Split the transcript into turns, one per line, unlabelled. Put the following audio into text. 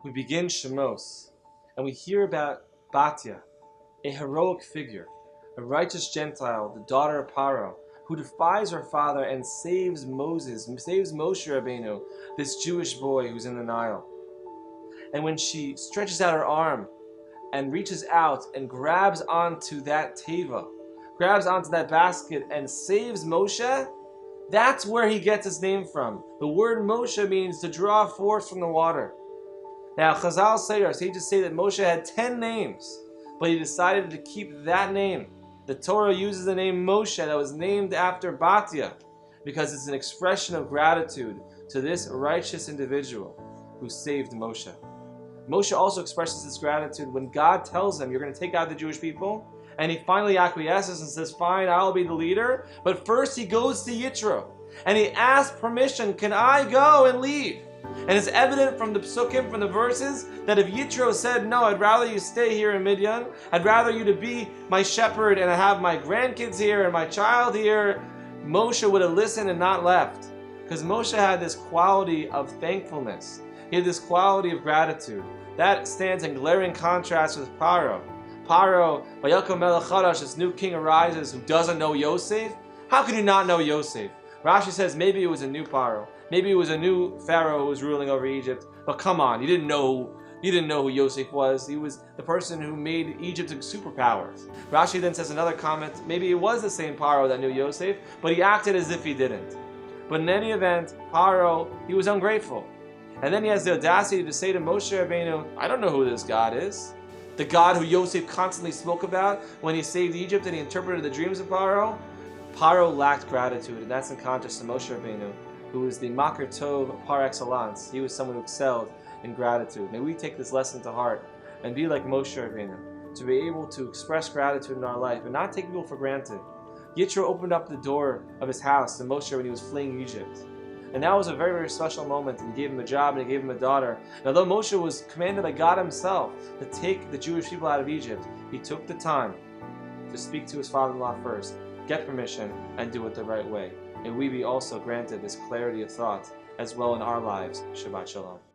we begin Shemos, and we hear about Batya, a heroic figure, a righteous Gentile, the daughter of Paro, who defies her father and saves saves Moshe Rabbeinu, this Jewish boy who's in the Nile. And when she stretches out her arm and reaches out and grabs onto that teva, grabs onto that basket and saves Moshe, that's where he gets his name from. The word Moshe means to draw forth from the water. Now, Chazal say, our sages say that Moshe had 10 names, but he decided to keep that name. The Torah uses the name Moshe that was named after Batya because it's an expression of gratitude to this righteous individual who saved Moshe. Moshe also expresses this gratitude when God tells him, you're going to take out the Jewish people, and he finally acquiesces and says, fine, I'll be the leader. But first he goes to Yitro, and he asks permission, can I go and leave? And it's evident from the psukim, from the verses, that if Yitro said, no, I'd rather you stay here in Midian, I'd rather you to be my shepherd and I have my grandkids here and my child here, Moshe would have listened and not left. Because Moshe had this quality of thankfulness. He had this quality of gratitude. That stands in glaring contrast with Paro. Paro, Vayakom Melech Chadash, this new king arises who doesn't know Yosef. How could you not know Yosef? Rashi says maybe it was a new Paro. Maybe it was a new Pharaoh who was ruling over Egypt. But come on, you didn't know who Yosef was. He was the person who made Egypt a superpower. Rashi then says another comment, maybe it was the same Paro that knew Yosef, but he acted as if he didn't. But in any event, Paro, he was ungrateful. And then he has the audacity to say to Moshe Rabbeinu, I don't know who this God is. The God who Yosef constantly spoke about when he saved Egypt and he interpreted the dreams of Paro. Paro lacked gratitude, and that's in contrast to Moshe Rabbeinu, who was the Makar Tov par excellence. He was someone who excelled in gratitude. May we take this lesson to heart and be like Moshe Rabbeinu, to be able to express gratitude in our life and not take people for granted. Yitro opened up the door of his house to Moshe when he was fleeing Egypt. And that was a very, very special moment, and he gave him a job and he gave him a daughter. And although Moshe was commanded by God himself to take the Jewish people out of Egypt, he took the time to speak to his father-in-law first, get permission, and do it the right way. And we be also granted this clarity of thought as well in our lives. Shabbat Shalom.